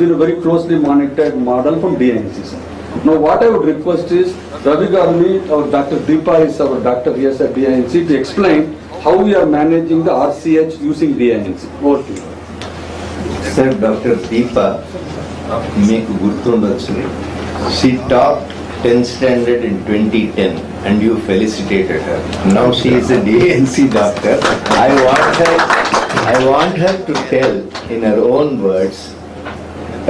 been a very closely monitored model from DINC. Now what I would request is Ravi Garmi or Dr. Deepa is our doctor here at DINC to explain how we are managing the RCH using DINC. Over to you. Sir, Dr. Deepa, meeku gurtundachchu. She topped 10th standard in 2010 and you felicitated her. Now she is a DINC doctor. I want her to tell in her own words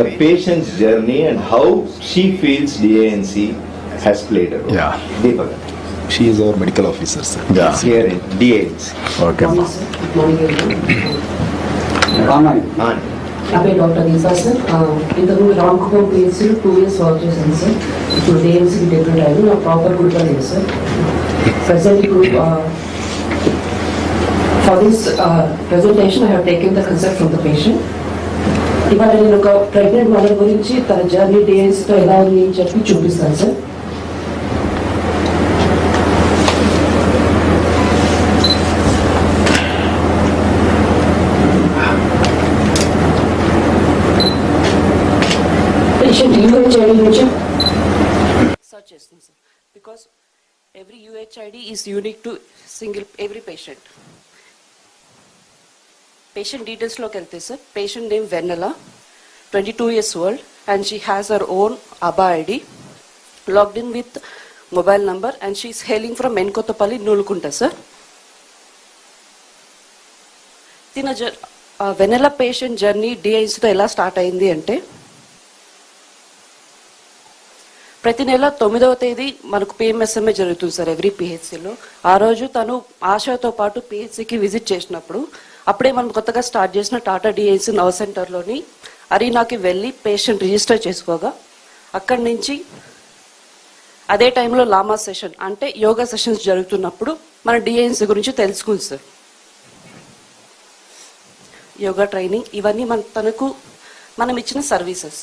a patient's journey and how she feels DINC has played a role. Yeah. Deepa. She is our medical officer, sir. Yeah. Here in DINC. Okay. Anand. Dr. Deepa sir, ఇంతకు Ramakumar PHC 2 years work చేశాను sir. ఇప్పుడు DINC deputy driver నా proper group లేదు sir. Present group for this presentation I have taken the consent from the patient. ఇవాళ నేను ఒక pregnant mother గురించి తన జర్నీ DINC తో ఎలా ఉంది అని చెప్పి చూపిస్తాను సార్. Patient UHID నుంచి search చేస్తాను sir. Because every UHID is unique to every patient. Patient details look at this, sir. Patient name Vanilla, 22 years old, and she has her own ABA ID, logged in with mobile number, and she is hailing from Menkotapalli, Nulukunta, sir. Vanilla patient journey DINC తో ఎలా start అయింది అంటే ప్రతి నెల 9వ తేదీ మనకు PMSMA జరుగుతుంది sir every PHCలో. ఆ రోజు తను ఆశాతో పాటు PHCకి విజిట్ చేసినప్పుడు అప్పుడే మనం కొత్తగా స్టార్ట్ చేసిన టాటా DINC నర్వ్ సెంటర్లోని అరీనాకి వెళ్ళి పేషెంట్ రిజిస్టర్ చేసుకోగా అక్కడి నుంచి అదే టైంలో లామా సెషన్ అంటే యోగా సెషన్స్ జరుగుతున్నప్పుడు మన DINC గురించి తెలుసుకుంది సార్. యోగా ట్రైనింగ్ ఇవన్నీ తనకు మనం ఇచ్చిన సర్వీసెస్.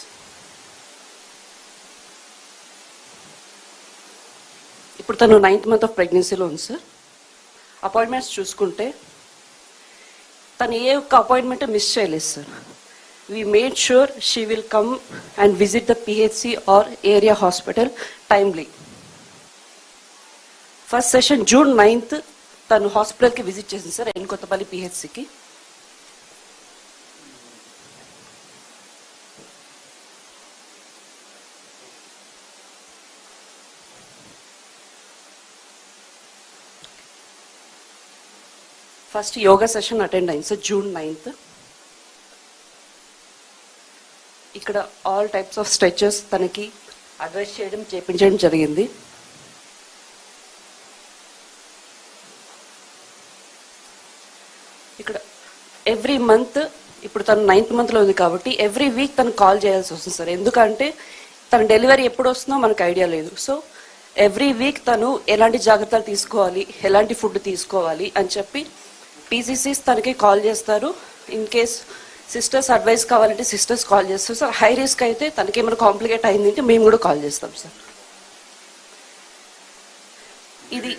ఇప్పుడు తను 9th month ఆఫ్ ప్రెగ్నెన్సీలో ఉంది సార్. అపాయింట్మెంట్స్ చూసుకుంటే తను ఏ ఒక్క అపాయింట్మెంట్ మిస్ చేయలేదు sir. We made sure she will come and visit the PHC or area hospital timely. First session June 9th తను హాస్పిటల్కి విజిట్ చేసింది సార్ ఎన్కొత్తపల్లి PHCకి. ఫస్ట్ యోగా సెషన్ అటెండ్ అయింది సార్ June 9th. ఇక్కడ ఆల్ టైప్స్ ఆఫ్ స్ట్రెచెస్ తనకి advice చేయించడం జరిగింది. ఇక్కడ ఎవ్రీ మంత్ ఇప్పుడు తను 9th monthలో ఉంది కాబట్టి ఎవ్రీ వీక్ తను కాల్ చేయాల్సి వస్తుంది సార్. ఎందుకంటే తన డెలివరీ ఎప్పుడు వస్తుందో మనకు ఐడియా లేదు. సో ఎవ్రీ వీక్ తను ఎలాంటి జాగ్రత్తలు తీసుకోవాలి, ఎలాంటి ఫుడ్ తీసుకోవాలి అని చెప్పి PCCs తనకి కాల్ చేస్తారు. ఇన్ కేస్ సిస్టర్స్ అడ్వైస్ కావాలంటే సిస్టర్స్ కాల్ చేస్తారు సార్. హై రిస్క్ అయితే తనకి ఏమైనా కాంప్లికేట్ అయిందంటే మేము కూడా కాల్ చేస్తాం సార్. ఇది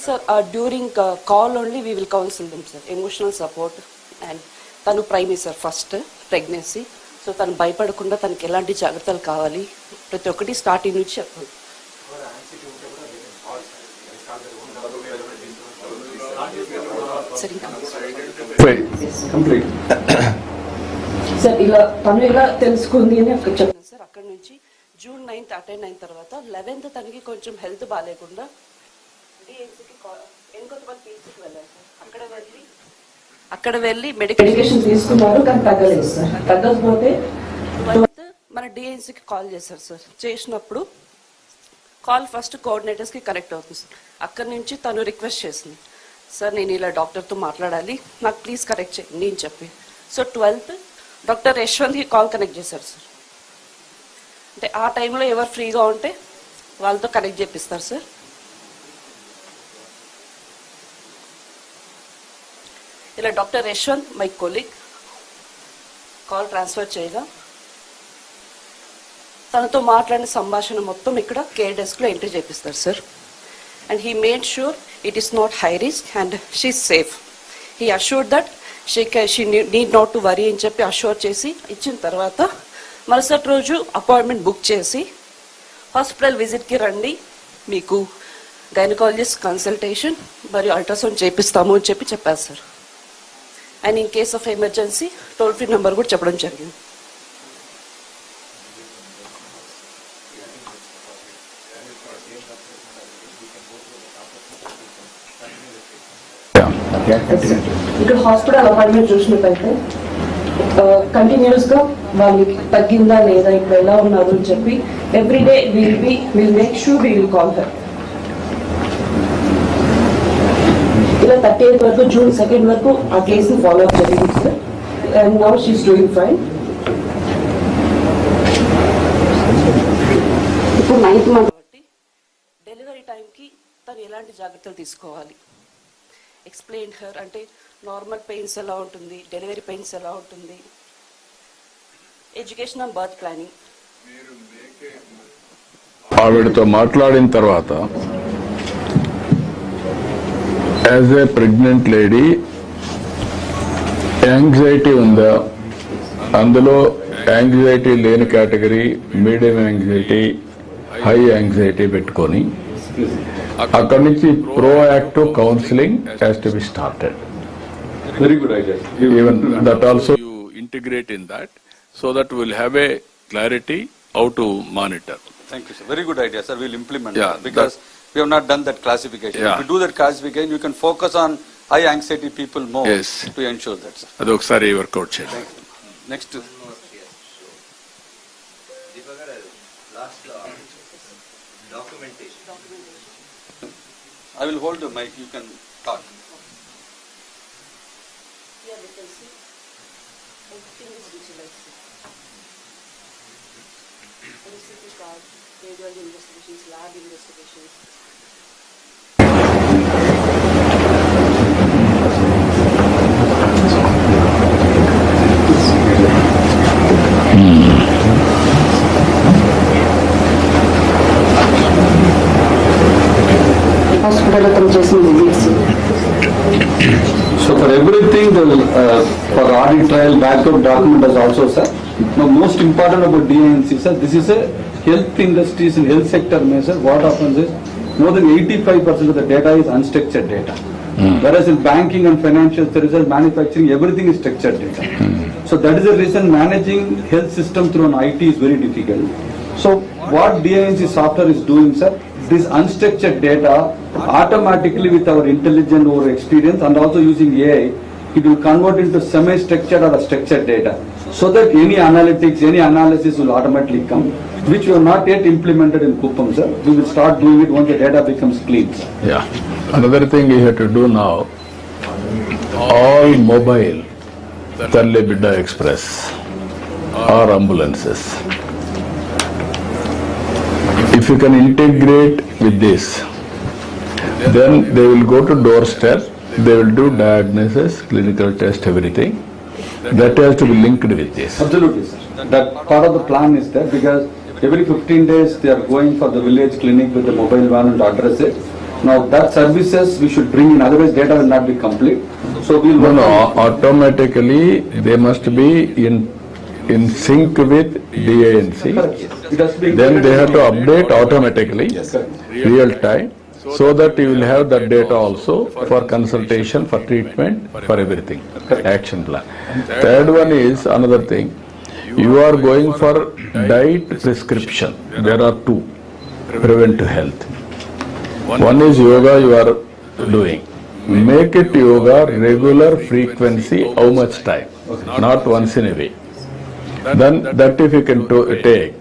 sir during call only we will counsel them sir. Emotional support and తను primary sir first pregnancy. So తను భయపడకుండా తనకి ఎలాంటి జాగ్రత్తలు కావాలి ప్రతి ఒక్కటి స్టార్టింగ్ నుంచి చెప్పాలి. సార్ ఇలా తను ఎలా తెలుసుకుంది అని అక్కడ చెప్పాను సార్. అక్కడ నుంచి June 9th అటెండ్ అయిన తర్వాత 11th తనకి కొంచెం హెల్త్ బాగాలేకుండా DINCకి ఎన్కొత్తపల్లి PHCకి వెళ్ళారు సార్. అక్కడ వెళ్ళి మెడికేషన్ తీసుకున్నారు కానీ తగ్గలేదు సార్. తగ్గకపోతే మన DINCకి కాల్ చేశారు సార్. చేసినప్పుడు కాల్ ఫస్ట్ కోఆర్డినేటర్స్కి కనెక్ట్ అవుతుంది సార్. అక్కడి నుంచి తను రిక్వెస్ట్ చేసింది, సార్ నేను ఇలా డాక్టర్తో మాట్లాడాలి, నాకు ప్లీజ్ కనెక్ట్ చేయండి అని చెప్పి. సో 12th డాక్టర్ యశ్వంత్కి కాల్ కనెక్ట్ చేశారు సార్. అంటే ఆ టైంలో ఎవరు ఫ్రీగా ఉంటే వాళ్ళతో కనెక్ట్ చేపిస్తారు సార్. ఇలా doctor Yashwant my colleague call transfer చేయగా తనతో మాట్లాడిన సంభాషణ మొత్తం ఇక్కడ కేర్ డెస్క్లో ఎంట్రీ చేపిస్తారు sir. And he made sure it is not high risk and she is safe. he assured that she need not to worry అని చెప్పి అష్యూర్ చేసి ఇచ్చిన తర్వాత మరుసటి రోజు అపాయింట్మెంట్ బుక్ చేసి హాస్పిటల్ విజిట్కి రండి, మీకు గైనకాలజిస్ట్ కన్సల్టేషన్ మరియు అల్ట్రాసౌండ్ చేపిస్తాము అని చెప్పారు sir. And in case of emergency toll free number కూడా చెప్పడం జరిగింది. ఇక్కడ హాస్పిటల్ అపాయింట్మెంట్ చూసినట్టయితే కంటిన్యూస్ గా వాళ్ళకి తగ్గిందా లేదా, ఇప్పుడు ఎలా ఉన్నారు అని చెప్పి everyday will make sure we will call her. ఇలా 38 వరకు జూన్ 2 వరకు ఆ కేసుని ఫాలో అప్ జరిగింది sir. And now she's doing fine. ఇప్పుడు 9th మంత్ బట్టి డెలివరీ టైంకి తను ఎలాంటి జాగ్రత్తలు తీసుకోవాలి ఎక్స్ప్లెయిన్ హర్. అంటే నార్మల్ పెయిన్స్ ఎలా ఉంటుంది, డెలివరీ పెయిన్స్ ఎలా ఉంటుంది, ఎడ్యుకేషన్ అండ్ బర్త్ ప్లానింగ్. ఆవిడతో మాట్లాడిన తర్వాత as a pregnant lady anxiety ఉందా, అందులో యాంగ్జైటీ లేని category, medium anxiety, high anxiety పెట్టుకొని అక్కడి నుంచి proactive counselling has to be started. Very good idea. Even that also you integrate in that, so that we'll have a clarity how to monitor. Thank you, sir. Very good idea, sir. We'll implement Yeah, that because we have not done that classification. Yeah. If we do that classification, you can focus on high anxiety people more Yes. to ensure that, sir. అది ఒకసారి work out చేయండి. Next. I will hold the mic. You can talk. Yeah, we can see everything is visualized. MCT card, radiology investigations, lab investigations. Hospital అతను చేసిన visits. So for everything, for audit trail, backup document is also, sir. Now, most important about DINC, sir, this is a health industries and health sector measure. What happens is, more than 85% of the data is unstructured data. Whereas in banking and financial services, manufacturing, everything is structured data. So that is the reason managing health system through an IT is very difficult. So what DINC software is doing, sir, this unstructured data automatically with our intelligent over experience and also using AI, it will convert into semi-structured or a structured data. So that any analytics, any analysis will automatically come, which we have not yet implemented in Kuppam, sir. We will start doing it once the data becomes clean, sir. Yeah. Another thing you have to do now, all mobile Talli Bidda Express or ambulances, if you can integrate with this, then they will go to doorstep, they will do diagnosis, clinical test, everything. That has to be linked with this. Absolutely, sir. That part of the plan is there because every 15 days they are going for the village clinic with the mobile van and address it. Now that services we should bring in, otherwise data will not be complete. So we will No, automatically they must be in sync with DINC. It has to be Then they have to update automatically, real time, so that you will have that data also for consultation, for treatment, for everything, action plan. Third one is another thing, you are going for diet prescription. There are two, prevent health. One is yoga you are doing. Make it yoga regular frequency, how much time, not once in a week. Then that if you can take,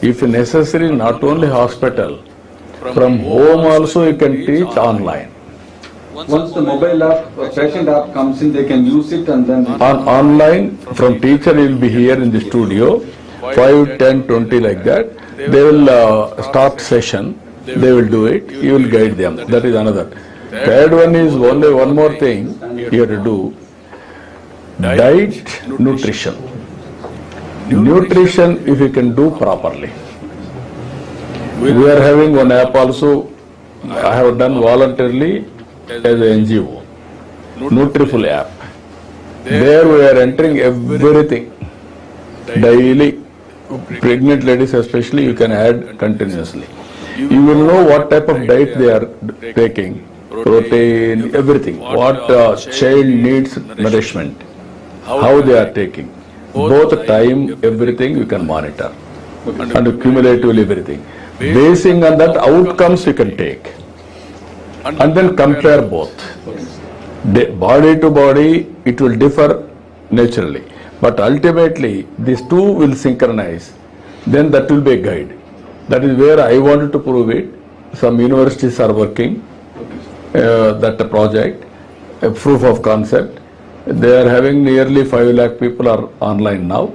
if necessary, not only hospital, from home also you can teach online. once the mobile app, patient app comes in, they can use it and then Online, from teacher he will be here in the studio, 5, 10, 20 like that. They will start session, they will do it, you will guide them. That is another. Third one is only one more thing you have to do, diet, nutrition. Nutrition if you can do properly. We are having one app also, I have done voluntarily as an NGO. Nutriful app. There we are entering everything. Daily, pregnant ladies especially, you can add continuously. You will know what type of diet they are taking, protein, everything. What child needs nourishment, how they are taking. Both time, everything you can monitor. And cumulatively everything. Basing on that outcomes you can take. And then compare both. Body to body, it will differ naturally. But ultimately, these two will synchronize. Then that will be a guide. That is where I wanted to prove it. Some universities are working that project, a proof of concept. They are having nearly 5 lakh people are online now.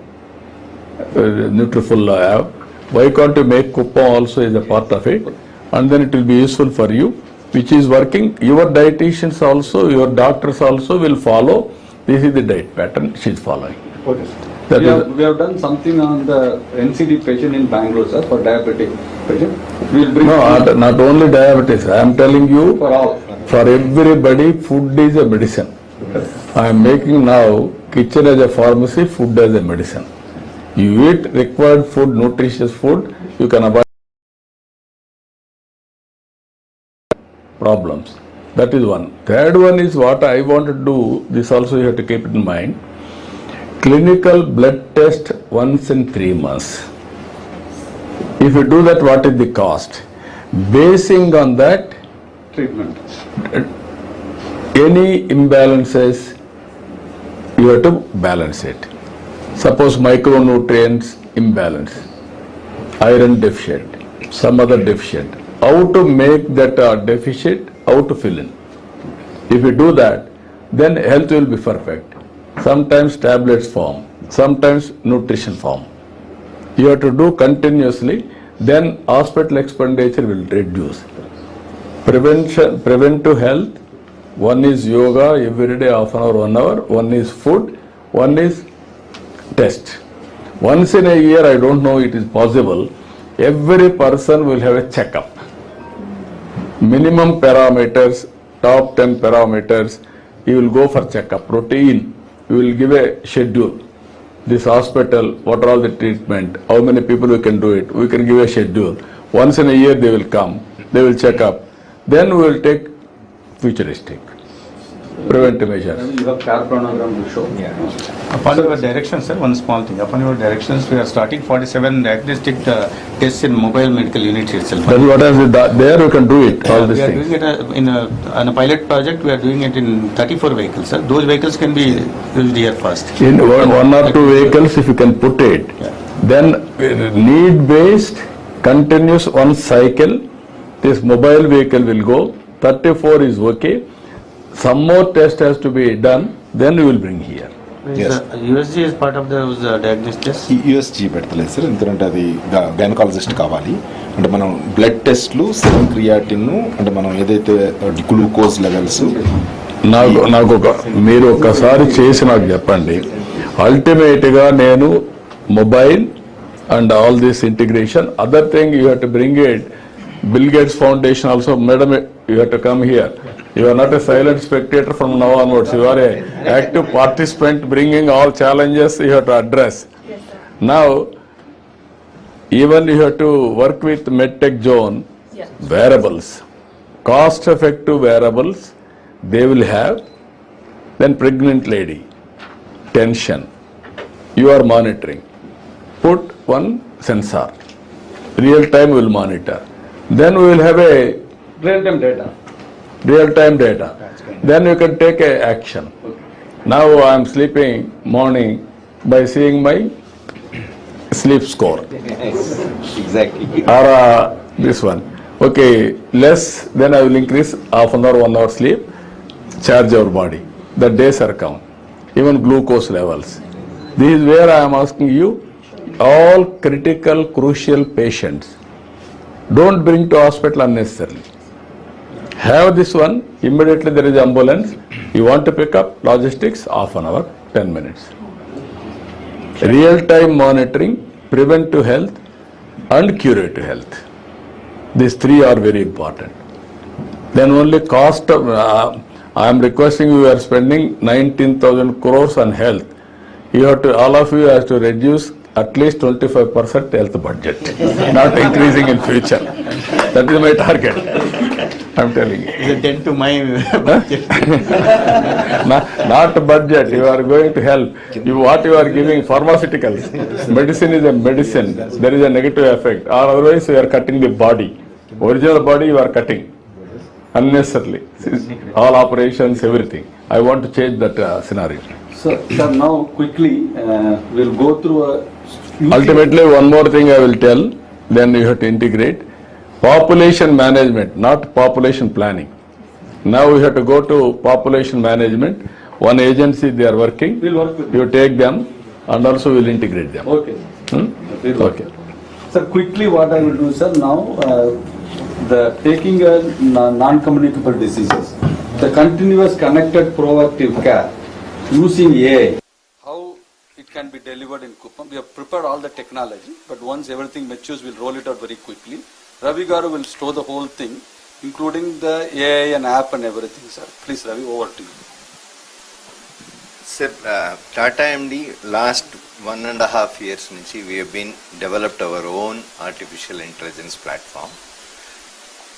Nutriful app. Why can't you make Kuppa also as a part of it? And then it will be useful for you, which is working. Your dietitians also, your doctors also will follow. This is the diet pattern she is following. Okay. We have done something on the NCD patient in Bangalore, sir, for diabetic patient. We'll bring not only diabetes. I am telling you, for all. for everybody, food is a medicine. I am making now kitchen as a pharmacy, food as a medicine. You eat required food, nutritious food, you can avoid problems. That is one. Third one is what I want to do, this also you have to keep it in mind. Clinical blood test once in 3 months. If you do that, what is the cost? Basing on that, Treatment. any imbalances, you have to balance it. Suppose micronutrients imbalance, iron deficient, some other deficient. How to make that deficit, how to fill in. If you do that, then health will be perfect. Sometimes tablets form, sometimes nutrition form. You have to do continuously, then hospital expenditure will reduce. Preventive health, one is yoga every day, half an hour, 1 hour, one is food, one is test. Once in a year, I don't know it is possible, every person will have a checkup. Minimum parameters, top 10 parameters, you will go for checkup. Routine, you will give a schedule. This hospital, what are all the treatment, how many people we can do it, we can give a schedule. Once in a year they will come, they will check up. Then we will take futuristic, preventive measures. You have care pronogram to show. Upon your directions, sir, one small thing. Upon your directions, we are starting 47 diagnostic tests in mobile medical units itself. That is what I said, there you can do it, all these We are things. doing it on a pilot project. We are doing it in 34 vehicles, sir. Those vehicles can be used here first. In one or two vehicles, if you can put it, then need-based, continuous one cycle, this mobile vehicle will go, 34 is okay, some more test has to be done, then we will bring here. Yes. USG is part of those diagnostics. USG పెట్టలేదు sir, ఎందుకంటే అది gynaecologist కావాలి. అంటే మనం blood టెస్ట్లు, serum creatine, అంటే మనం ఏదైతే గ్లూకోజ్ లెవెల్స్. నాకు మీరు ఒక్కసారి చేసి నాకు చెప్పండి. అల్టిమేట్ గా నేను mobile and all this integration, other thing you have to bring it. Bill Gates Foundation also, madam, you have to come here. You are not a silent spectator from now onwards. You are a active participant, bringing all challenges you have to address. Yes, now, even you have to work with medtech zone, wearables, cost-effective wearables, they will have. Then pregnant lady, tension, you are monitoring. Put one sensor, real time will monitor. Then we will have a Real-time data. real-time data. Then you can take a action. Now I am sleeping morning by seeing my sleep score. Exactly. Or this one. Okay, less, then I will increase half an hour, 1 hour sleep, charge our body. The days are count. Even glucose levels. This is where I am asking you, all critical, crucial patients, don't bring to hospital unnecessarily. Have this one, immediately there is ambulance. You want to pick up logistics, half an hour, 10 minutes. Real-time monitoring, preventive health and curative health. These three are very important. Then only cost of I am requesting you are spending 19,000 crores on health. You have to, all of you have to reduce at least 25% health budget, not increasing in future. That is my target. I'm telling you. Is it 10 to my budget? Not budget, you are going to help. What you are giving, pharmaceuticals. Medicine is a medicine. There is a negative effect. Or otherwise you are cutting the body. Original body you are cutting unnecessarily. All operations, everything. I want to change that scenario. Sir, now quickly, we'll go through a... Ultimately, one more thing I will tell, then you have to integrate. Population management, not population planning. Now we have to go to population management. One agency they are working. We'll work with You take them and also we'll integrate them. Okay. Okay. Sir, quickly what I will do, sir, now, the taking a non-communicable diseases, the continuous connected proactive care using AI. How it can be delivered in Kuppam. We have prepared all the technology, but once everything matures, we'll roll it out very quickly. Ravi Garu will store the whole thing, including the AI and app and everything, sir. Please, Ravi, over to you. Sir, Tata MD, last 1.5 years, we have been developed our own artificial intelligence platform.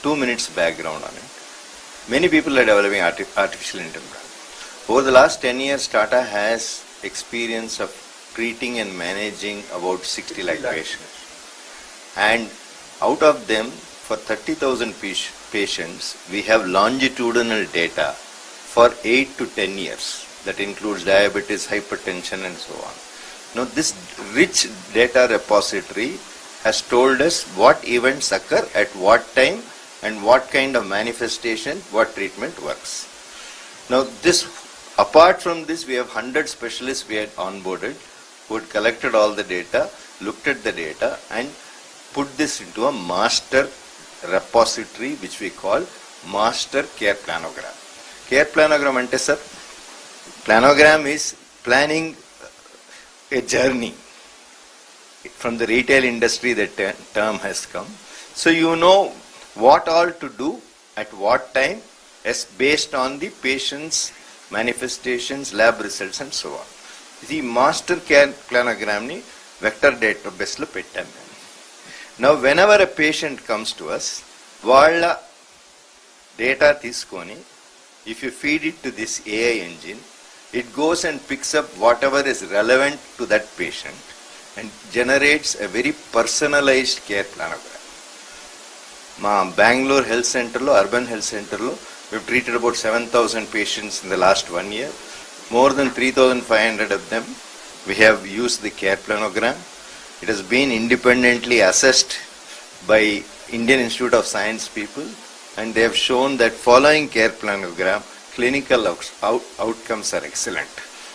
2 minutes background on it. Many people are developing artificial intelligence. Over the last 10 years, Tata has experience of treating and managing about 60 lakh patients. And out of them, for 30,000 patients, we have longitudinal data for 8 to 10 years. That includes diabetes, hypertension and so on. Now this rich data repository has told us what events occur at what time and what kind of manifestation, what treatment works. Now this, apart from this, we have 100 specialists we had onboarded who had collected all the data, looked at the data and put this into a master repository which we call master care planogram. Care planogram ante sir, planogram is planning a journey. From the retail industry that term has come. So you know what all to do at what time as based on the patient's manifestations, lab results and so on. The master care planogram ni vector database lo pettam. Now whenever a patient comes to us, valla data తీసుకొని, if you feed it to this AI engine, it goes and picks up whatever is relevant to that patient and generates a very personalized care planogram. Ma Bangalore Health Center lo, Urban Health Center lo, we've treated about 7,000 patients in the last 1 year. More than 3,500 of them we have used the care planogram. It has been independently assessed by Indian Institute of Science people and they have shown that following care planogram, clinical outcomes are excellent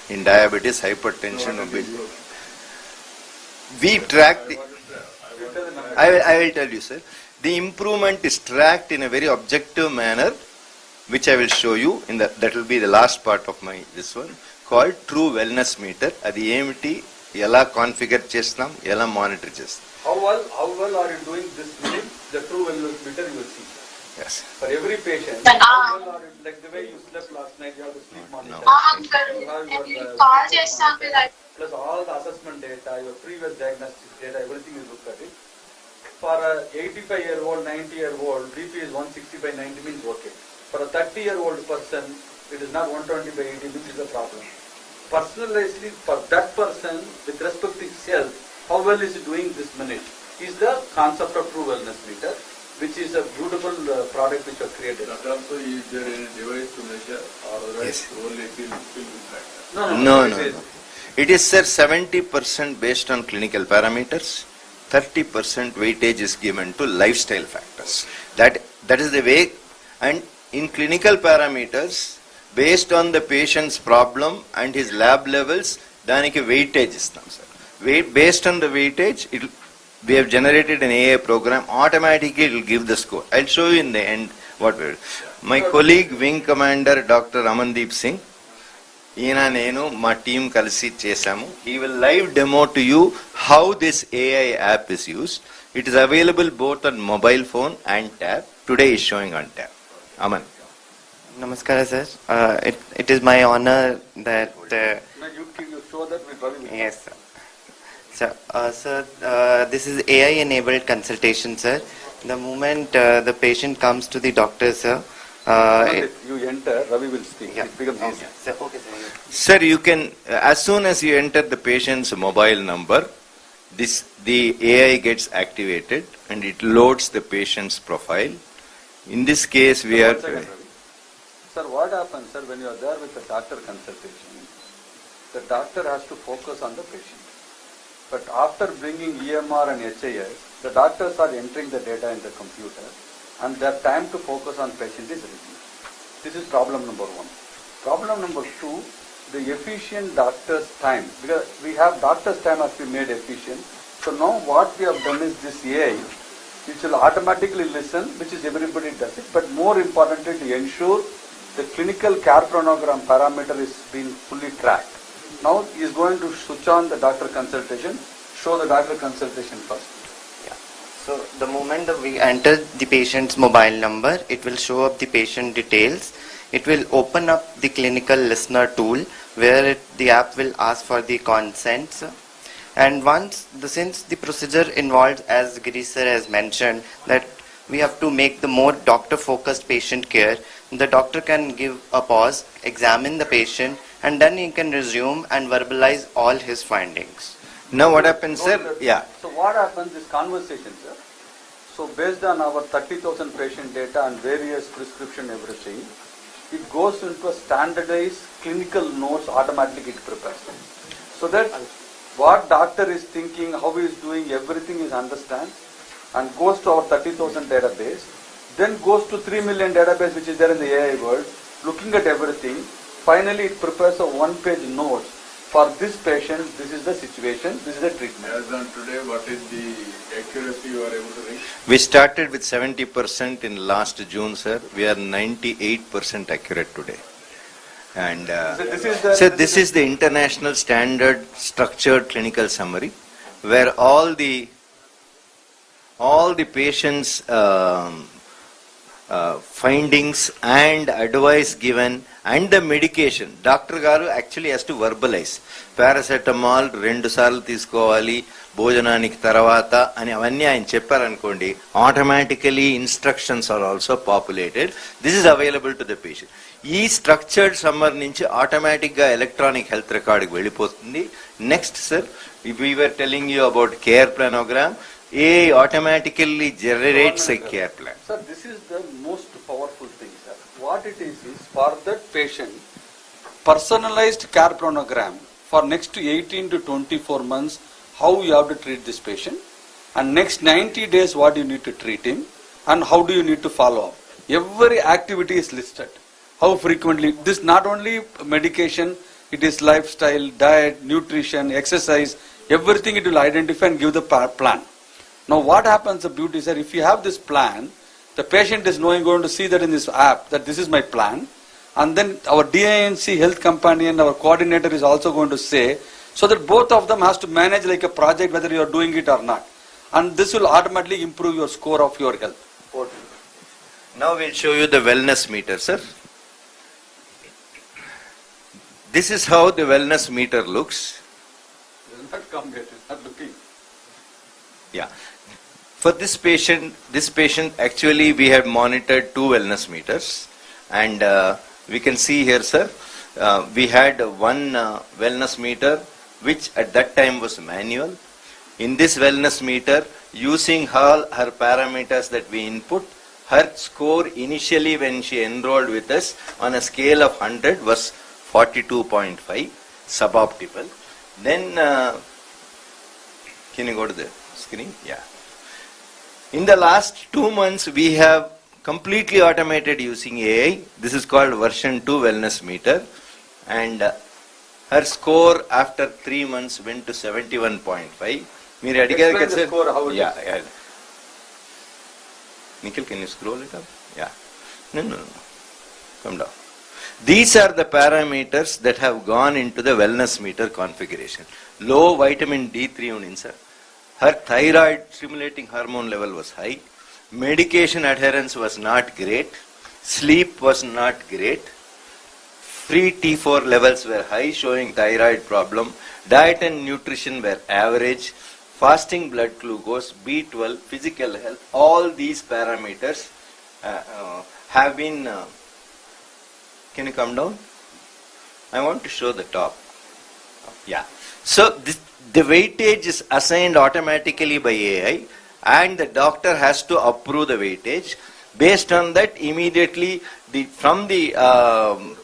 in diabetes, hypertension, obesity. We track the, I will tell you sir, the improvement is tracked in a very objective manner which I will show you in the, that will be the last part of my this one, called True Wellness Meter. Adi emiti, ela configure chestam, ela monitor chestam. How well are you doing this within the True Wellness Meter you will see. Yes. For every patient, how well are you, like the way you slept last night, you have to sleep monitor. You have your, plus all the assessment data, your previous diagnostic data, everything is looked at it. For a 85-year-old, 90-year-old, BP is 160 by 90 means okay. For a 30-year-old person, it is not 120 by 80 means is a problem. Personalizedly, for that person, with respect to his health, how well is he doing this minute, is the concept of True Wellness Meter, which is a beautiful product which was created. That also, is there any device to measure or Yes. only pill factor? No. It is sir 70% based on clinical parameters, 30% weightage is given to lifestyle factors. That is the way, and in clinical parameters, based on the patient's problem and his lab levels, daniki weightage istam sir. Based on the weightage, we have generated an AI program, automatically it will give the score. I'll show you in the end what we will. My colleague, Wing Commander Dr. Amandeep Singh, ఈయన నేను మా team కలిసి చేశాము. He will live demo to you how this AI app is used. It is available both on mobile phone and tab. Today is showing on tab. Aman. Namaskar, sir. It is my honor that. You show that with Ravi. Yes, sir. Sir, this is AI-enabled consultation, sir. The moment the patient comes to the doctor, sir. You enter, Ravi will speak. Yeah. It becomes easy. Sir, okay, sir. Sir, you can, as soon as you enter the patient's mobile number, the AI gets activated and it loads the patient's profile. In this case, we are. One second, Ravi. Sir, what happens, sir, when you are there with the doctor consultation, the doctor has to focus on the patient. But after bringing EMR and HIS, the doctors are entering the data in the computer and their time to focus on patient is reduced. This is problem number one. Problem number two, the efficient doctor's time, because we have doctor's time has been made efficient. So now what we have done is this AI, which will automatically listen, which is everybody does it, but more importantly to ensure the clinical care chronogram parameter is being fully tracked. Now he is going to switch on the doctor consultation, show the doctor consultation first. So the moment that we enter the patient's mobile number, it will show up the patient details. It will open up the clinical listener tool where the app will ask for the consents. And since the procedure involves, as Girish sir has mentioned, that we have to make the more doctor-focused patient care, the doctor can give a pause, examine the patient, and then he can resume and verbalize all his findings. Now what happens, sir? Yeah. So what happens is conversation, sir. So based on our 30,000 patient data and various prescription, everything, it goes into a standardized clinical notes automatically it prepares. So that what doctor is thinking, how he is doing, everything is understand and goes to our 30,000 database, then goes to 3 million database which is there in the AI world, looking at everything. Finally, it prepares a one-page note. For this patient, this is the situation, this is the treatment. As on today, what is the accuracy you are able to reach? We started with 70% in last June, sir. We are 98% accurate today. And this is the international standard structured clinical summary, where all the patients' findings and advice given and the medication. Dr. Garu actually has to verbalize. Paracetamol 2 సార్లు తీసుకోవాలి భోజనానికి తర్వాత అని అవన్నీ ఆయన చెప్పారనుకోండి, automatically instructions are also populated. This is available to the patient. ఈ structured summer నుంచి ఆటోమేటిక్గా ఎలక్ట్రానిక్ హెల్త్ రికార్డుకి వెళ్ళిపోతుంది. Next sir, we were telling you about care planogram. AI automatically generates a care plan. Sir, this is the most powerful thing, sir. What it is for that patient, personalized care planogram for next 18 to 24 months, how you have to treat this patient, and next 90 days what you need to treat him, and how do you need to follow up. Every activity is listed. How frequently, this not only medication, it is lifestyle, diet, nutrition, exercise, everything it will identify and give the plan. Now what happens, the beauty is that if you have this plan, the patient is going to see that in this app, that this is my plan, and then our DINC health companion, our coordinator is also going to say, so that both of them has to manage like a project whether you are doing it or not. And this will automatically improve your score of your health. Now we'll show you the wellness meter, sir. This is how the wellness meter looks. It will not come yet, it's not looking. Yeah. For this patient actually we had monitored 2 wellness meters, and we can see here, sir, we had one wellness meter which at that time was manual. In this wellness meter, using all her parameters that we input, her score initially when she enrolled with us on a scale of 100 was 42.5, suboptimal. Then, can you go to the screen? Yeah. In the last 2 months, we have completely automated using AI. This is called version 2 wellness meter. And her score after 3 months went to 71.5. Explain the score, how it is. Yeah. Nikhil, can you scroll it up? Yeah. No. Come down. These are the parameters that have gone into the wellness meter configuration. Low vitamin D3 unin, sir. Her thyroid stimulating hormone level was high. Medication adherence was not great. Sleep was not great. Free T4 levels were high, showing thyroid problem. Diet and nutrition were average. Fasting blood glucose, B12, physical health, all these parameters have been... can you come down? I want to show the top. Yeah. So the weightage is assigned automatically by AI, and the doctor has to approve the weightage. Based on that, immediately from the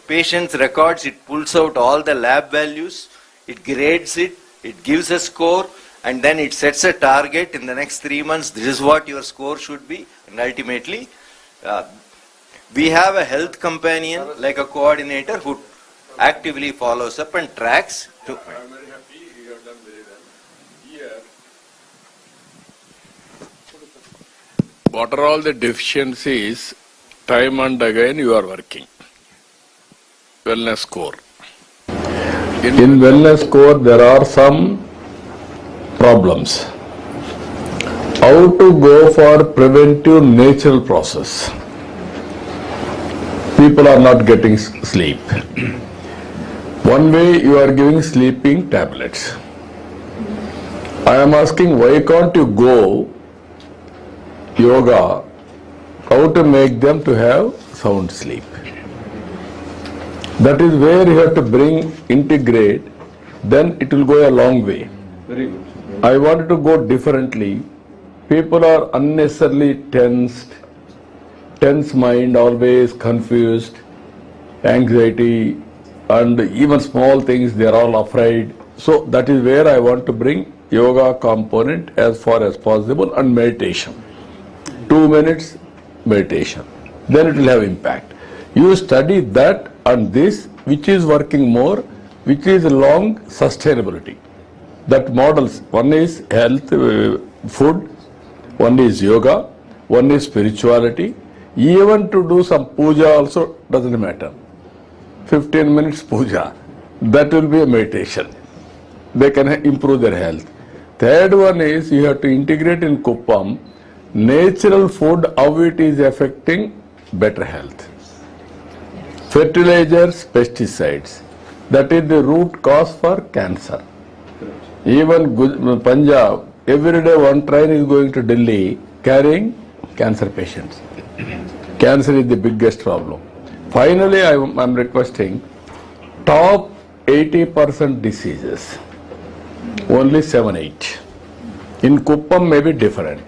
patient's records, it pulls out all the lab values, it grades it, it gives a score, and then it sets a target in the next 3 months. This is what your score should be, and ultimately we have a health companion like a coordinator who actively follows up and tracks. I'm very happy you have done very well. Here, what are all the deficiencies? Time and again you are working. Wellness score. In wellness score, there are some problems. How to go for preventive natural process? People are not getting sleep. One way you are giving sleeping tablets. I am asking, why can't you go yoga, how to make them to have sound sleep? That is where you have to integrate, then it will go a long way. Very good. I wanted to go differently. People are unnecessarily tense mind, always confused, anxiety, and even small things, they are all afraid. So that is where I want to bring yoga component as far as possible, and meditation. 2 minutes meditation. Then it will have impact. You study that and this, which is working more, which is long sustainability. That models, one is health, food, one is yoga, one is spirituality. Even to do some puja also doesn't matter. 15 minutes puja, that will be a meditation. They can improve their health. Third one is you have to integrate in Kuppam natural food, how it is affecting better health. Fertilizers, pesticides, that is the root cause for cancer. Even Punjab, every day one train is going to Delhi carrying cancer patients. Cancer is the biggest problem. Finally, I am requesting top 80% diseases, only 7-8. In Kuppam may be different.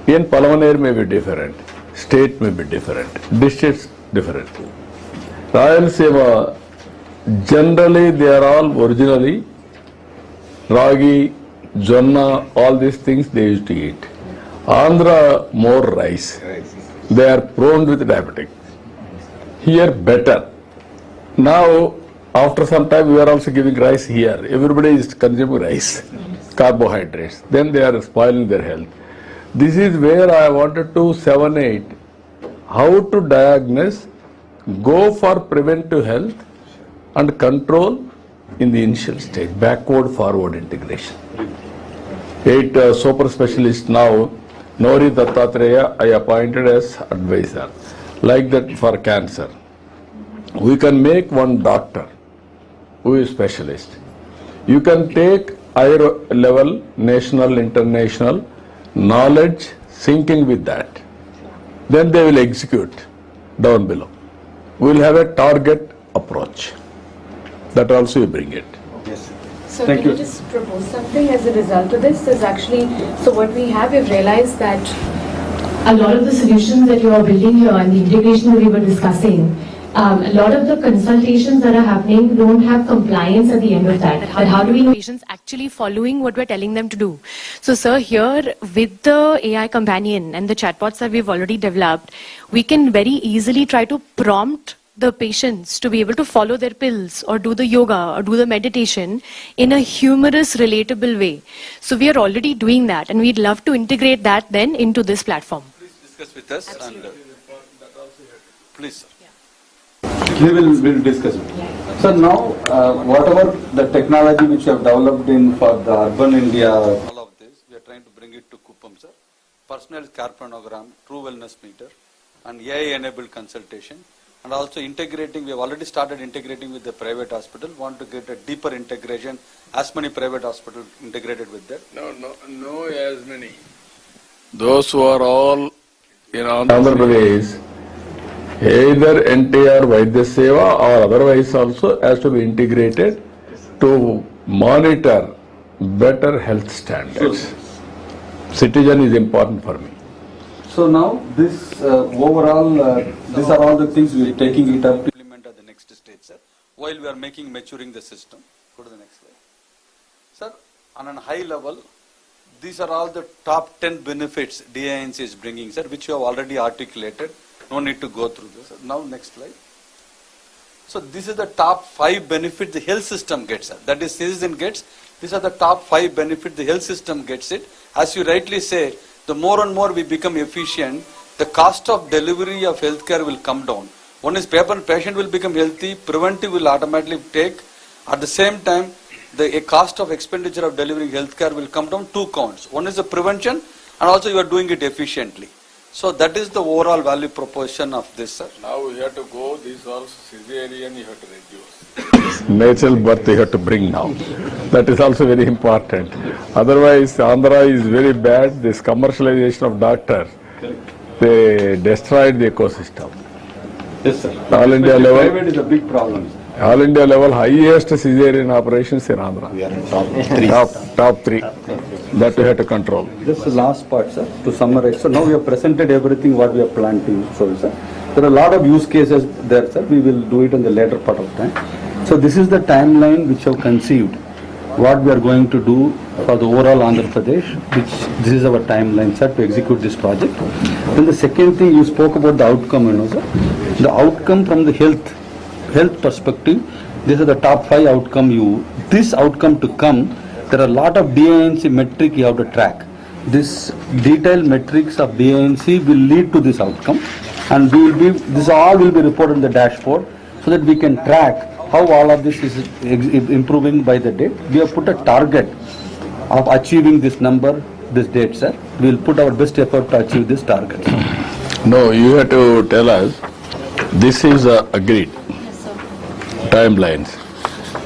In Palavaneer may be different. State may be different. Districts different. Rayalaseema, generally they are all originally ragi, jonna, all these things they used to eat. Andhra, more rice. They are prone with diabetic. Here better. Now, after some time, we are also giving rice here. Everybody is consuming rice, carbohydrates. Then they are spoiling their health. This is where I wanted to 7-8. How to diagnose, go for preventive health and control in the initial stage, backward forward integration. 8 super specialists now, Nori Dattatreya, I appointed as advisor. Like that for cancer. We can make one doctor who is specialist. You can take higher level, national, international, knowledge, syncing with that. Then they will execute down below. We will have a target approach. That also you bring it. Yes. So Thank can you. you just propose something as a result of this? Is actually, so what we have, we've realized that a lot of the solutions that you are building here and the integration that we were discussing, a lot of the consultations that are happening don't have compliance at the end of that. But how do we know patients actually following what we're telling them to do? So sir, here with the AI companion and the chatbots that we've already developed, we can very easily try to prompt the patients to be able to follow their pills or do the yoga or do the meditation in a humorous, relatable way. So we are already doing that, and we'd love to integrate that then into this platform. Please discuss with us. Absolutely. And please, sir. We will discuss it. So now, whatever the technology which you have developed in for the urban India, all of this, we are trying to bring it to Kuppam, sir. Personalized carpanogram, true wellness meter, and AI-enabled consultation, and also integrating. We have already started integrating with the private hospital. Want to get a deeper integration. As many private hospitals integrated with that. No, as many. Those who are all in Andhra Pradesh, either NTR Vaidya Seva or otherwise also has to be integrated to monitor better health standards. Citizen is important for me. So now this overall, these are all the things we are taking it up to implement at the next stage, sir. While we are maturing the system. Go to the next slide. Sir, on a high level, these are all the top 10 benefits DINC is bringing, sir, which you have already articulated. No need to go through this. Now, next slide. So, this is the top 5 benefits the health system gets, sir. That is, citizen gets. These are the top 5 benefits the health system gets it. As you rightly say, the more and more we become efficient, the cost of delivery of healthcare will come down. One is patient will become healthy, preventive will automatically take. At the same time, the cost of expenditure of delivering healthcare will come down 2 counts. One is the prevention, and also you are doing it efficiently. So that is the overall value proposition of this, sir. Now we have to go, this also cesarean you have to reduce. Natural birth you have to bring now. That is also very important. Otherwise, Andhra is very bad. This commercialization of doctors, they destroyed the ecosystem. Yes, sir. All India level. Private is a big problem. All India level, highest cesarean operations in Andhra. We are in top 3. Top 3. That we have to control. This is the last part, sir, to summarize. So now we have presented everything what we have planned to show, sir. There are a lot of use cases there, sir. We will do it in the later part of time. So this is the timeline which we have conceived. What we are going to do for the overall Andhra Pradesh, which this is our timeline, sir, to execute this project. Then the second thing you spoke about the outcome, sir. The outcome from the health perspective, these are the top 5 outcome this outcome to come, there are a lot of DINC metric you have to track. This detailed metrics of DINC will lead to this outcome, and this all will be reported in the dashboard so that we can track how all of this is improving by the date. We have put a target of achieving this number, this date, sir. We will put our best effort to achieve this target. No, you have to tell us, this is agreed. Timelines.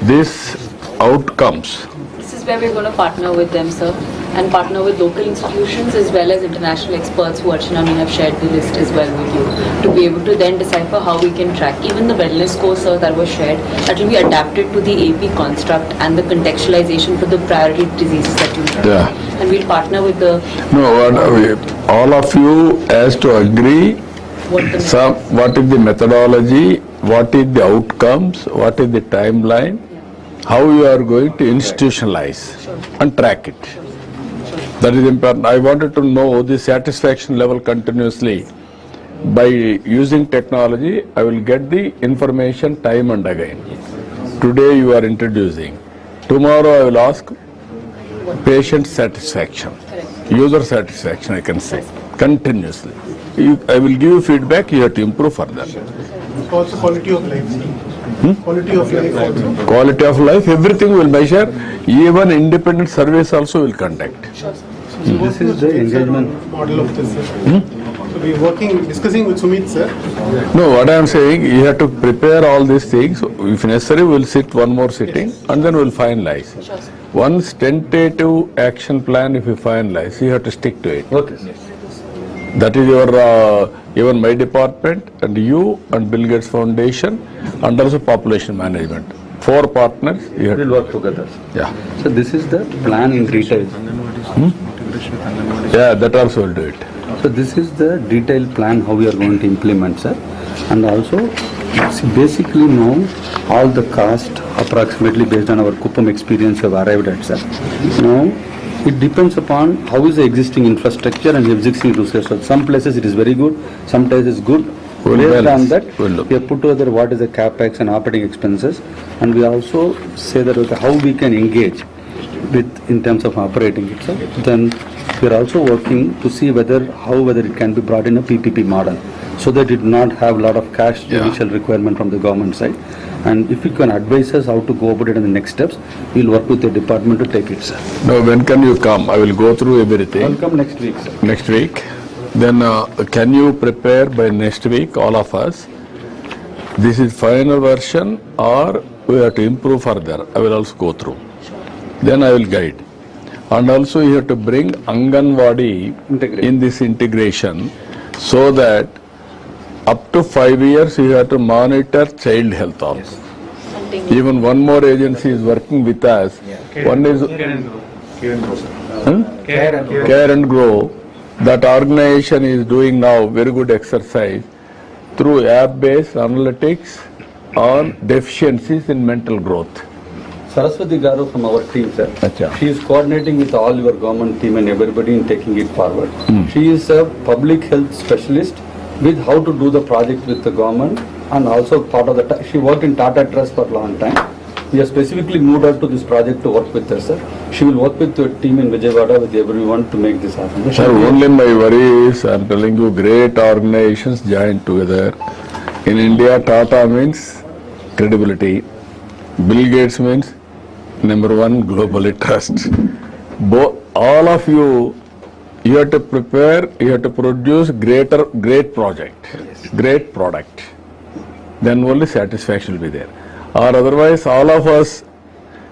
These outcomes. This is where we're going to partner with them, sir, and partner with local institutions as well as international experts who Archana may have shared the list as well with you to be able to then decipher how we can track. Even the wellness score, sir, that was shared, that will be adapted to the AP construct and the contextualization for the priority diseases that you have. Yeah. And we'll partner with the... No, all of you has to agree what is the methodology, what is the outcomes, what is the timeline, how you are going to institutionalize and track it. That is important. I wanted to know the satisfaction level continuously. By using technology, I will get the information time and again. Today you are introducing. Tomorrow I will ask patient satisfaction, user satisfaction, I can say, continuously. I will give you feedback, you have to improve further. Also quality of life. Quality of life also. Quality of life, everything will measure. Even independent surveys also will conduct. Sure, sir. So this is the engagement model of this, sir. So we are discussing with Sumit, sir. No, what I am saying, you have to prepare all these things. If necessary, we will sit one more sitting and then we will finalize. Sure, sir. Once tentative action plan, if you finalize, you have to stick to it. Okay, sir. That is your, even my department and you and Bill Gates Foundation and also population management. 4 partners. You We'll work together. Yeah. So this is the plan in detail. Yeah, that also will do it. So this is the detailed plan how we are going to implement, sir. And also, basically now all the cost approximately based on our Kuppam experience have arrived at, sir. Now, it depends upon how is the existing infrastructure and existing resources. Some places it is very good, some places it's good. Based on that, we have put together what is the capex and operating expenses, and we also say that okay, how we can engage with in terms of operating it. Sir. Then we are also working to see whether it can be brought in a PPP model, so that it not have a lot of cash initial requirement from the government side. And if you can advise us how to go about it in the next steps, we'll work with the department to take it, sir. No, when can you come? I will go through everything. I'll come next week, sir. Next week? Then can you prepare by next week, all of us? This is final version or we have to improve further. I will also go through. Then I will guide. And also you have to bring Anganwadi in this integration so that up to 5 years you have to monitor child health also. Even one more agency is working with us. One is Care and Grow. That organization is doing now very good exercise through app-based analytics on deficiencies in mental growth. Saraswati Garu from our team, sir. Achha. She is coordinating with all your government team and everybody in taking it forward. She is a public health specialist with how to do the project with the government, and also part of the, she worked in Tata Trust for a long time. We have specifically moved her to this project to work with us, sir. She will work with the team in Vijayawada with everyone to make this happen. Sir, only my worry is, I am telling you, great organizations join together. In India, Tata means credibility. Bill Gates means number one globally trust. All of you, you have to prepare, you have to produce great project, great product. Then only satisfaction will be there. Or otherwise, all of us,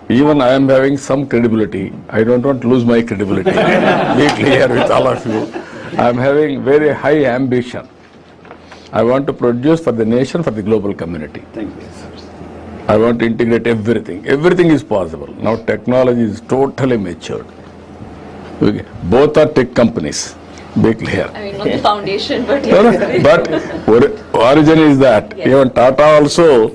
even I am having some credibility. I don't want to lose my credibility. Be clear with all of you. I am having very high ambition. I want to produce for the nation, for the global community. Thank you, sir. I want to integrate everything. Everything is possible. Now technology is totally matured. Both are tech companies. Be clear. I mean, not the foundation, but No, yes. but origin is that. Yes. Even Tata also,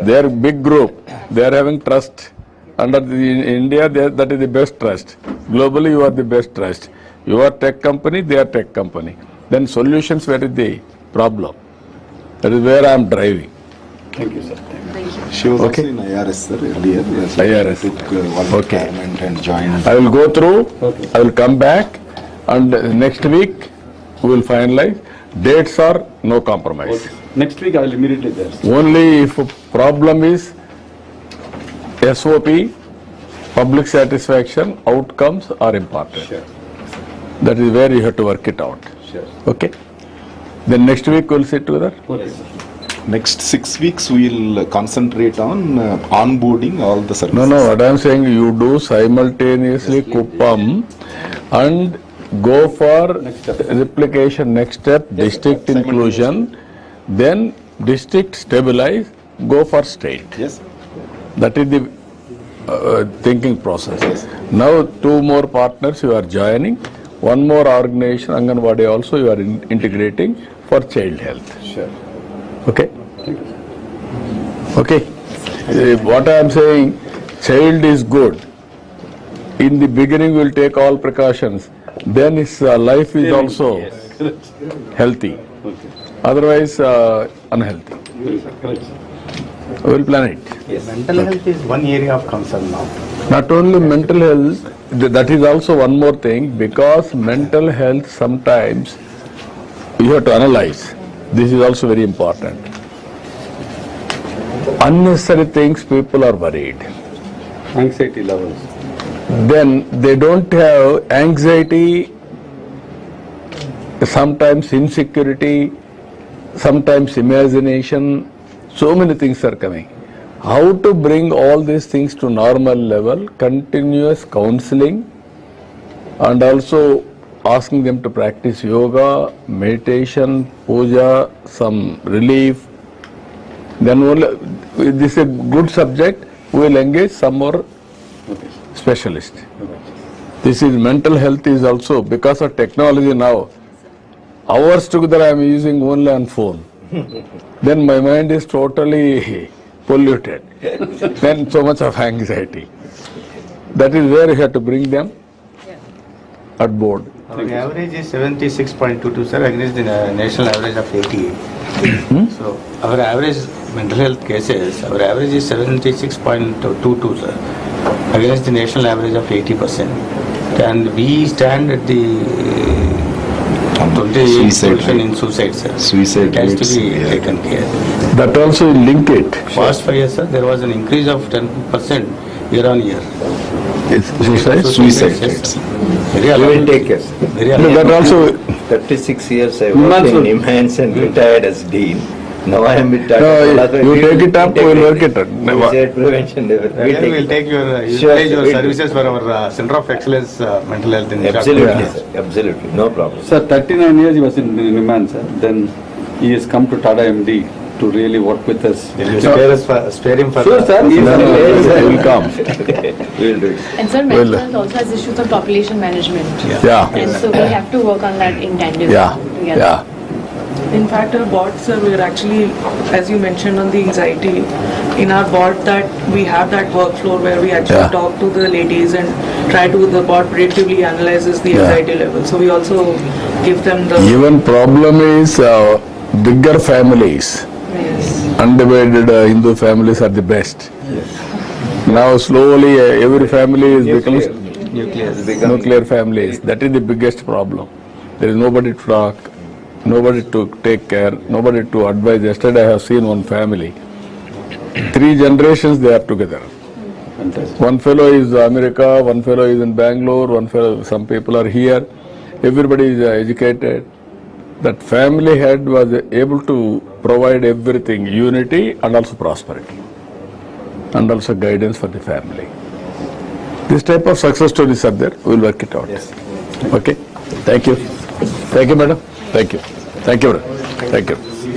they are big group. They are having trust. Under in India, that is the best trust. Globally, you are the best trust. You are tech company, they are tech company. Then solutions, where is the problem? That is where I am driving. Thank you, sir. She was Okay. also in IRS, sir, earlier. Yes, IRS. Took one Okay. retirement and joined. I will go through, Okay. I will come back, and next week we will finalize. Dates are no compromise. Next week I will immediately there. Only if a problem is SOP, public satisfaction, outcomes are important. Sure. That is where you have to work it out. Sure. Okay? Then next week we'll sit together. Okay, sir. Next 6 weeks, we will concentrate on onboarding all the services. No, what I am saying, you do simultaneously Kuppam and go for Next step. replication, next step, district inclusion, then district stabilize, go for state. Yes. That is the thinking process. Now 2 more partners you are joining, 1 more organization, Anganwadi also you are integrating for child health. Sure. Okay? Okay. What I am saying, child is good. In the beginning we will take all precautions. Then his life is also healthy. Okay. Otherwise unhealthy. Correct. We will plan it. Mental health is one area of concern now. Not only mental health, that is also one more thing, because mental health sometimes you have to analyze. This is also very important. Unnecessary things, people are worried. Anxiety levels. Then they don't have anxiety, sometimes insecurity, sometimes imagination, so many things are coming. How to bring all these things to normal level, continuous counseling, and also asking them to practice yoga, meditation, puja, some relief. Then only, this is a good subject, we will engage some more specialist. This is mental health is also, because of technology now, hours together I am using only on phone. Then my mind is totally polluted. Then so much of anxiety. That is where you have to bring them at board. Our average is 76.22, sir, against the national average of 88. So our average mental health cases, our average is 76.22, sir, against the national average of 80%. And we stand at the 28th Suicide position rate. in suicide, sir. Suicide It has rates, to be yeah. taken care. That also will link it. Past 5 years, sir, there was an increase of 10% year on year. It's suicide. Suicide Yes, rates. sir. Very alarming. take care. Very No, alarming. that also 36 years I worked in NIMHANS and retired as Dean. Now I am with TATA. You take it up, we will work it out. Suicide prevention. We'll take your, utilize your services for our Center of Excellence Mental Health in Absolutely, sir. Absolutely. No problem. Sir, 39 years he was in Niman, sir. Then he has come to Tata MD to really work with us. Spare him for Sure, sir. He will come. We will do it. And sir, mental health also has issues of population management. Yeah. And so we have to work on that in tandem. Yeah. together. Yeah. In fact, our bot, sir, we are actually, as you mentioned on the anxiety, in our bot that we have that workflow where we actually talk to the ladies and try to, the bot predictively analyzes the anxiety level. So we also give them the... Even problem is bigger families. Yes. Undivided Hindu families are the best. Now slowly every family is becoming nuclear families. That is the biggest problem. There is nobody to talk, nobody to take care, nobody to advise. Yesterday I have seen one family. 3 generations they are together. One fellow is America, one fellow is in Bangalore, one fellow, some people are here. Everybody is educated. That family head was able to provide everything, unity and also prosperity, and also guidance for the family. This type of success stories are there. We will work it out. Yes. Okay. Thank you. Thank you, madam. Thank you. Thank you, madam. Thank you.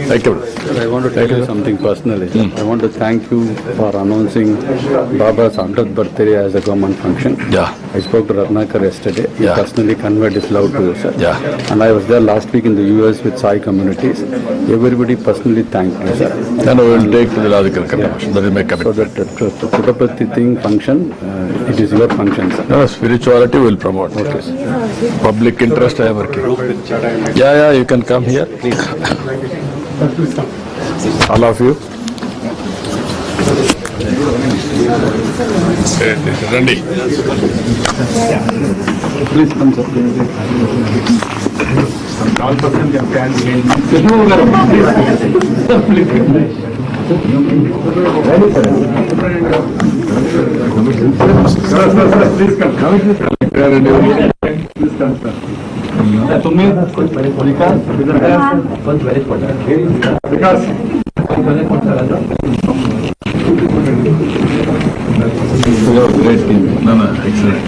Thank you, madam. Sir, I want to tell you something personally. I want to thank you for announcing Baba's 100th birthday as a government function. Yeah. I spoke to Ratnakar yesterday. He Yeah. personally conveyed his love to you, sir. Yeah. And I was there last week in the US with Sai communities. Everybody personally thanked me, sir. Then we will take to the logical conclusion. That is my So commitment. that the Puttaparthi thing function, it is your function, sir. No, spirituality will promote. Okay, sir. Public interest I am working. Yeah, you can come here. All of you. Randy. Please come, sir. All person can stand. Please come, sir. Great team. No, excellent.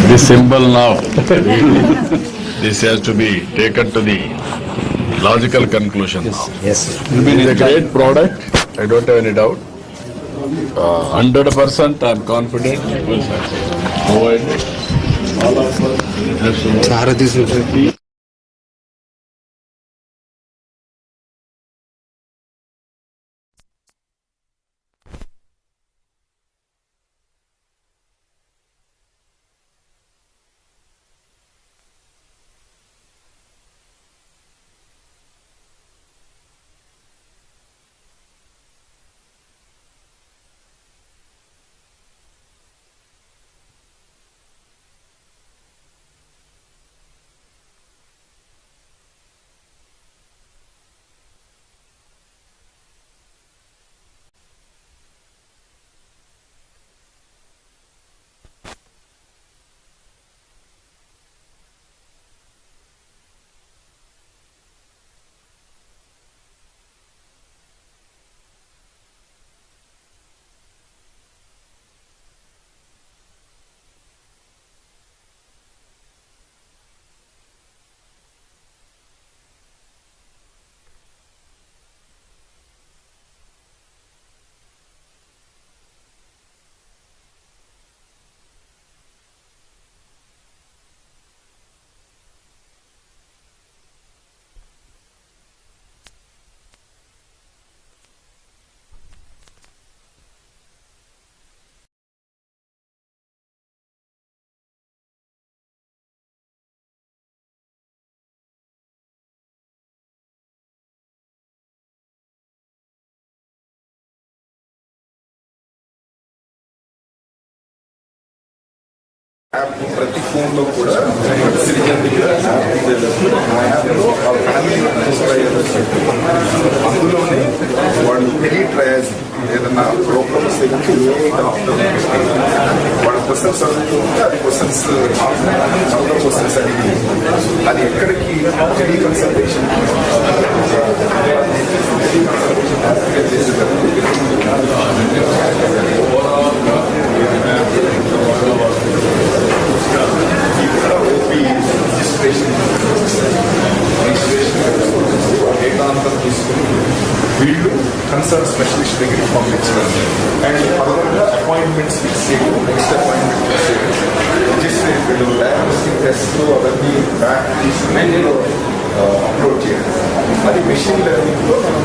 This symbol now, this has to be taken to the logical conclusion. Yes. It is a great product, I don't have any doubt. 100% I am confident it will succeed. Provided all of us have to app ప్రతి ఫోన్లో కూడా citizen దగ్గర app details ఆ యాప్లో ఆ family అందులోనే వాళ్ళు tele trials ఏదన్నా ప్రోగ్రామ్స్ లేకుంటే ఏ డాక్టర్ వాళ్ళ క్వశ్చన్స్ అడుగుతుంటే అది క్వశ్చన్స్ చాలా క్వశ్చన్స్ అడిగి అది ఎక్కడికి టెలి కన్సల్టేషన్ డేటా అంతా తీసుకుని వీళ్ళు కన్సర్న్ స్పెషలిస్ట్ దగ్గరికి పంపించడం అండ్ ఫర్దర్గా అపాయింట్మెంట్స్ ఫిక్స్ చేయడం నెక్స్ట్ అపాయింట్మెంట్ ఫిక్స్ చేయడం రిజిస్ట్రేషన్ డయాగ్నోస్టిక్ టెస్ట్ అవన్నీ బ్యాక్ తీసుకుని అప్లోడ్ చేయడం అది మెషిన్ లెర్నింగ్లో మనం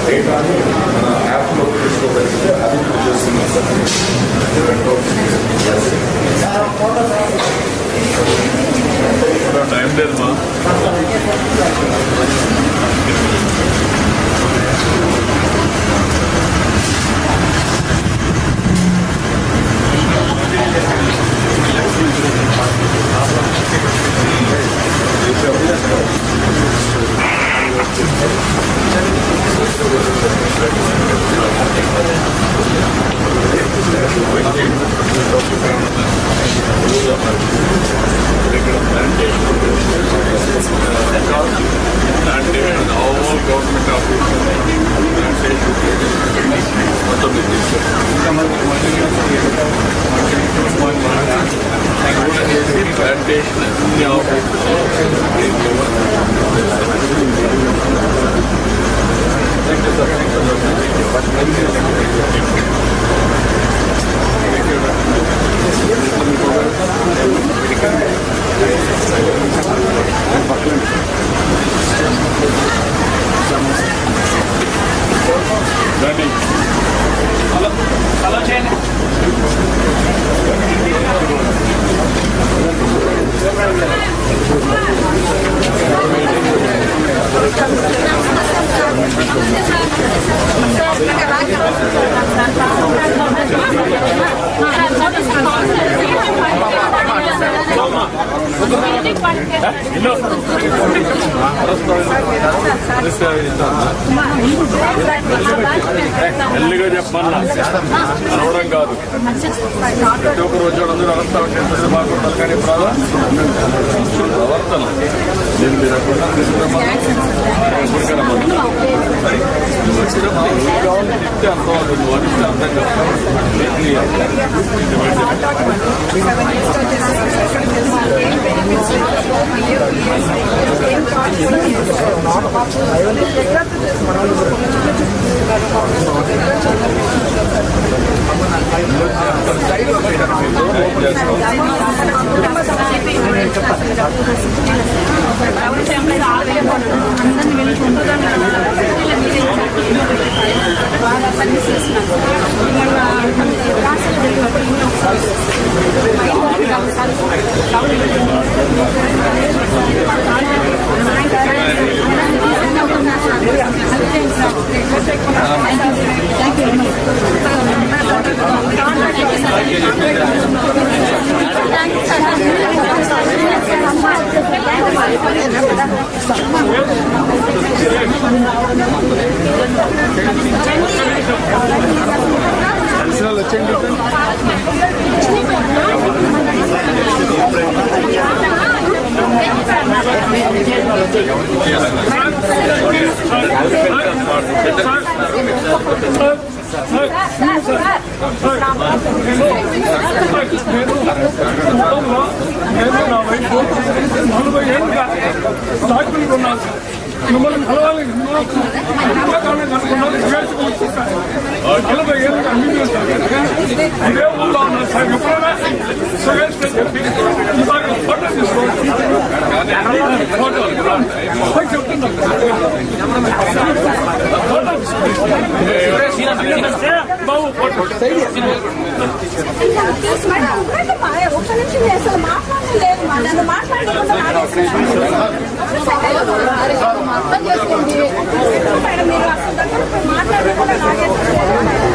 డేటాని మన యాప్లో తీసుకోగలిగితే అది చేస్తున్నాం సార్ టైం లేదు మా ఎల్లిగా చెప్పమన్నా అనవడం కాదు. ప్రతి ఒక్క రోజు అందరూ అరస్తా ఉంటే బాగుంటుంది కానీ ప్రవర్తన నేను తినకుండా చెప్తే అర్థం అవుతుంది, వరిస్తే అర్థం కాదు. మాట్లాడకుండా